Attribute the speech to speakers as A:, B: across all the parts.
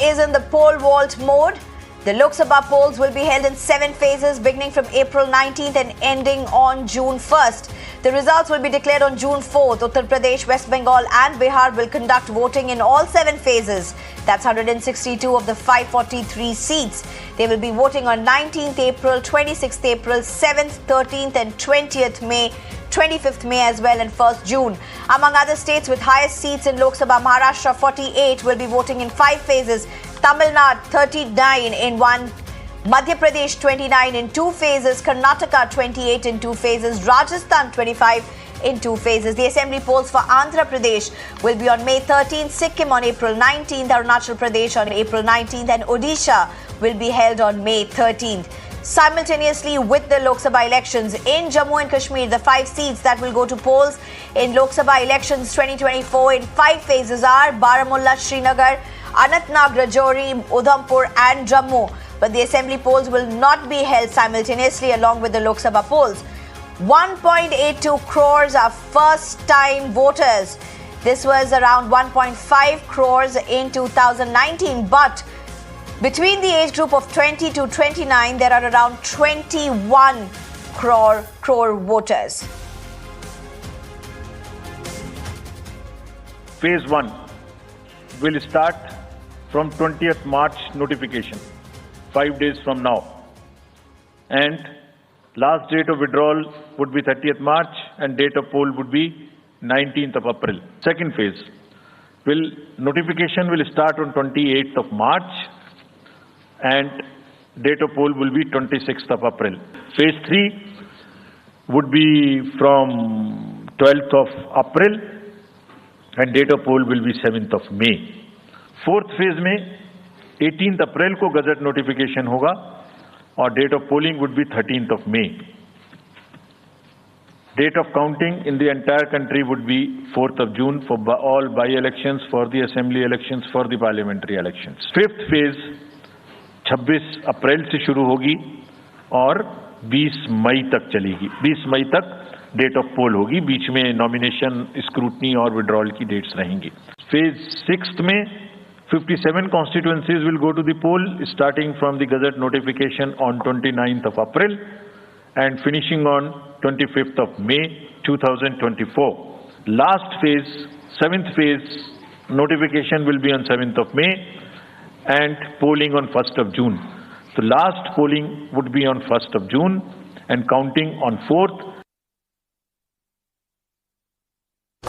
A: is in the pole vault mode. The Lok Sabha polls will be held in 7 phases beginning from April 19th and ending on June 1st. The results will be declared on June 4th. Uttar Pradesh, West Bengal and Bihar will conduct voting in all 7 phases. That's 162 of the 543 seats. They will be voting on 19th April, 26th April, 7th, 13th and 20th May, 25th May as well, and 1st June. Among other states with highest seats in Lok Sabha, Maharashtra 48 will be voting in 5 phases. Tamil Nadu 39 in 1, Madhya Pradesh 29 in 2 phases, Karnataka 28 in 2 phases, Rajasthan 25 in 2 phases. The assembly polls for Andhra Pradesh will be on May 13th, Sikkim on April 19th, Arunachal Pradesh on April 19th and Odisha will be held on May 13th. Simultaneously with the Lok Sabha elections in Jammu and Kashmir, the 5 seats that will go to polls in Lok Sabha elections 2024 in 5 phases are Baramulla, Srinagar, Anantnag, Rajouri, Udhampur and Jammu. But the assembly polls will not be held simultaneously along with the Lok Sabha polls. 1.82 crores are first-time voters. This was around 1.5 crores in 2019. But between the age group of 20 to 29, there are around 21 crore voters.
B: Phase 1 will start from 20th March notification, 5 days from now. And last date of withdrawal would be 30th March and date of poll would be 19th of April. Second phase, notification will start on 28th of March and date of poll will be 26th of April. Phase 3 would be from 12th of April and date of poll will be 7th of May. Fourth phase में 18th April को gazette notification होगा और date of polling would be 13th of May. Date of counting in the entire country would be 4th of June for all by-elections, for the assembly elections, for the parliamentary elections. Fifth phase 26 अप्रैल से शुरू होगी और 20 मई तक चलेगी. 20 मई तक date of पोल होगी. बीच में nomination, scrutiny और विड्रॉल की डेट्स रहेंगी. फेज 6 में 57 constituencies will go to the poll starting from the gazette notification on 29th of April and finishing on 25th of May 2024. Last phase, 7th phase, notification will be on 7th of May and polling on 1st of June. The last polling would be on 1st of June and counting on 4th.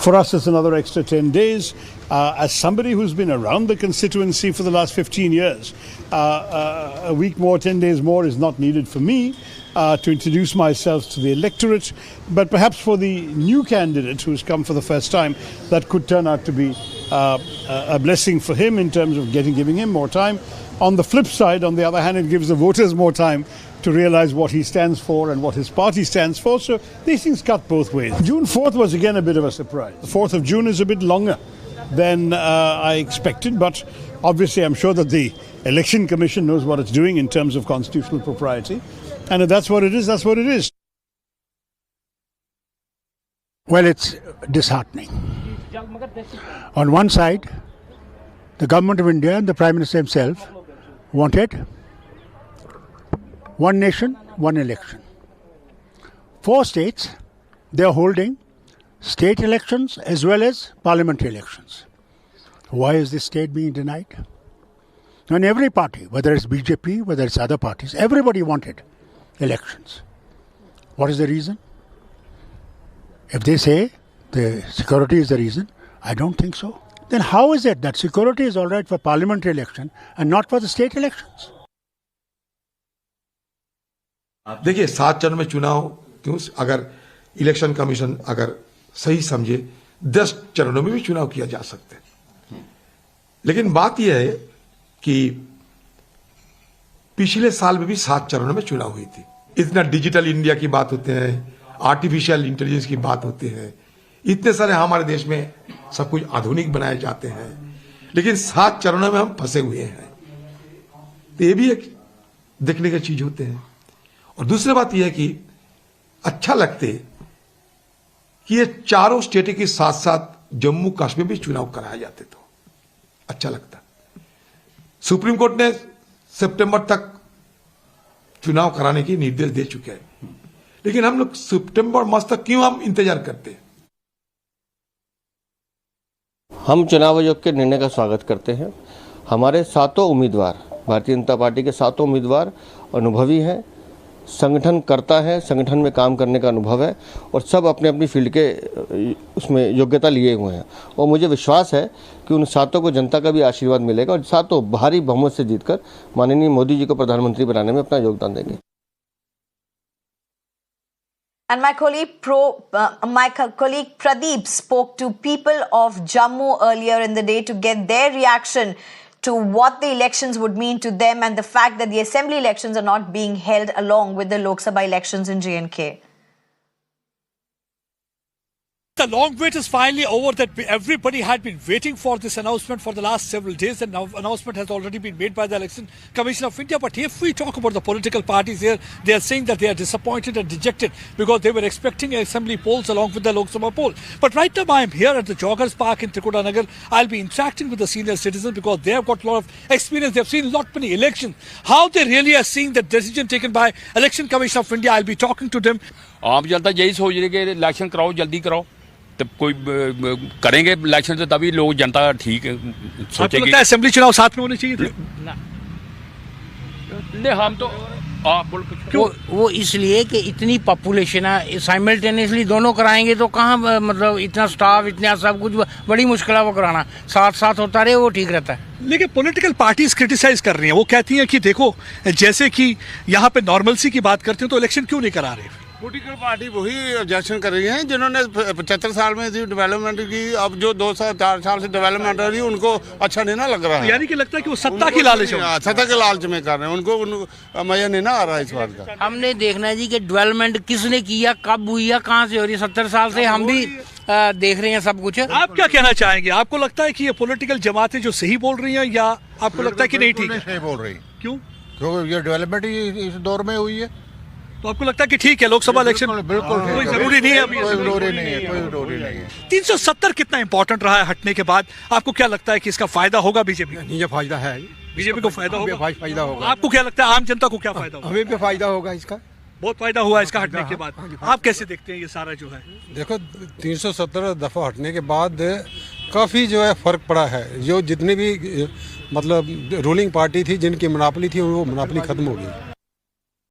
C: For us, it's another extra 10 days. As somebody who's been around the constituency for the last 15 years, a week more, 10 days more is not needed for me to introduce myself to the electorate. But perhaps for the new candidate who's come for the first time, that could turn out to be a blessing for him in terms of giving him more time. On the flip side, on the other hand, it gives the voters more time to realize what he stands for and what his party stands for. So these things cut both ways. June 4th was again a bit of a surprise. The 4th of June is a bit longer than I expected, but obviously I'm sure that the Election Commission knows what it's doing in terms of constitutional propriety. And if that's what it is, that's what it is.
D: Well, it's disheartening. On one side, the government of India and the Prime Minister himself wanted one nation, one election. 4 states, they are holding state elections as well as parliamentary elections. Why is this state being denied? And every party, whether it's BJP, whether it's other parties, everybody wanted elections. What is the reason? If they say the security is the reason, I don't think so. Then how is it that security is all right for parliamentary election and not for the state elections?
E: देखिए 7 चरण में चुनाव क्यों, अगर election commission अगर सही समझे 10 चरणों में भी चुनाव किया जा सकता है. लेकिन बात यह है कि पिछले साल में भी 7 चरणों में चुनाव हुई थी. इतना डिजिटल इंडिया की बात होते हैं, आर्टिफिशियल इंटेलिजेंस की बात होती है, इतने सारे हमारे देश में सब कुछ आधुनिक बनाए जाते हैं, लेकिन 7 चरणों में हम फंसे हुए हैं. तो ये भी एक देखने की चीज होते हैं. और दूसरी बात यह है कि अच्छा लगते कि ये चारों स्टेट के साथ साथ जम्मू कश्मीर भी चुनाव कराए जाते तो अच्छा लगता. सुप्रीम कोर्ट ने सितंबर तक चुनाव कराने की निर्देश दे चुके हैं, लेकिन हम लोग सितंबर मास तक क्यों हम इंतजार करते हैं?
F: हम चुनाव आयोग के निर्णय का स्वागत करते हैं। हमारे सातों उम्मीदवार, भारतीय जनता पार्टी के सातों उम्मीदवार अनुभवी हैं, संगठन करता है, संगठन में काम करने का अनुभव है और सब अपने अपनी फील्ड के उसमें योग्यता लिए हुए हैं और मुझे विश्वास है कि उन सातों को जनता का भी आशीर्वाद मिलेगा और सातों भारी बहुमत से जीतकर माननीय मोदी जी को प्रधानमंत्री बनाने में अपना योगदान देंगे।
A: And my colleague Pradeep spoke to people of Jammu earlier in the day to get their reaction to what the elections would mean to them and the fact that the assembly elections are not being held along with the Lok Sabha elections in J&K.
G: The long wait is finally over that everybody had been waiting for this announcement for the last several days, and now announcement has already been made by the Election Commission of India. But if we talk about the political parties here, they are saying that they are disappointed and dejected because they were expecting assembly polls along with the Lok Sabha poll. But right now I am here at the Joggers Park in Trikundanagar. I'll be interacting with the senior citizens because they have got a lot of experience. They have seen a lot many elections. How they really are seeing the decision taken by Election Commission of India, I'll be talking to them.
H: आप जनता यही सोच रही है कि election कराओ, जल्दी कराओ, तब कोई करेंगे इलेक्शन से तभी लोग जनता ठीक सोचेगी।
G: आपको लगता है असेंबली चुनाव साथ में होने चाहिए थे?
H: नहीं, हम तो
I: वो इसलिए कि इतनी पॉपुलेशन है, साइमल्टेनियसली दोनों कराएंगे तो कहाँ मतलब इतना स्टाफ, इतना सब कुछ, बड़ी मुश्किल है वो कराना। साथ साथ होता रहे वो ठीक रहता है।
G: लेकिन पॉलिटिकल पार्टीज क्रिटिसाइज कर रही हैं, वो कहती हैं कि देखो जैसे कि यहाँ पे नॉर्मलसी की बात करते हैं तो इलेक्शन क्यों नहीं करा रहे।
J: पॉलिटिकल पार्टी वही ऑब्जेक्शन कर रही हैं जिन्होंने 75 साल में डेवलपमेंट की, अब जो 2-4 साल से डेवलपमेंट हो रही है उनको अच्छा नहीं ना लग रहा है।
G: यानी कि लगता है कि वो सत्ता की लालच में,
J: सत्ता के लालच में कर रहे हैं, उनको मजा नहीं ना आ रहा है इस बात का।
I: हमने देखना है जी कि डेवलपमेंट किसने किया, कब हुई है, कहाँ से हो रही है। 70 साल से हम भी देख रहे हैं सब कुछ।
G: आप क्या कहना चाहेंगे? आपको लगता है कि ये पॉलिटिकल जमातें जो सही बोल रही हैं या आपको लगता है कि नहीं ठीक है?
J: नहीं बोल रही।
G: क्यों?
J: क्योंकि ये डेवलपमेंट ही इस दौर में हुई है।
G: तो आपको लगता है कि ठीक है लोकसभा इलेक्शन
J: बिल्कुल
G: कोई जरूरी नहीं है अभी?
J: कोई जरूरी नहीं है, कोई जरूरी नहीं है।
G: 370 कितना इंपॉर्टेंट रहा है हटने के बाद? आपको क्या लगता है कि इसका फायदा होगा बीजेपी?
J: ये फायदा है,
G: बीजेपी को फायदा होगा।
J: फायदा होगा।
G: आपको क्या लगता है आम जनता को क्या फायदा होगा?
J: हमें भी फायदा होगा इसका।
G: बहुत फायदा हुआ इसका हटने के बाद। आप कैसे देखते हैं ये सारा जो है?
J: देखो 370 दफा हटने के बाद काफ़ी जो है फ़र्क पड़ा है। जो जितनी भी मतलब रूलिंग पार्टी थी, जिनकी मोनोपोली थी, वो मोनोपोली ख़त्म हो गई।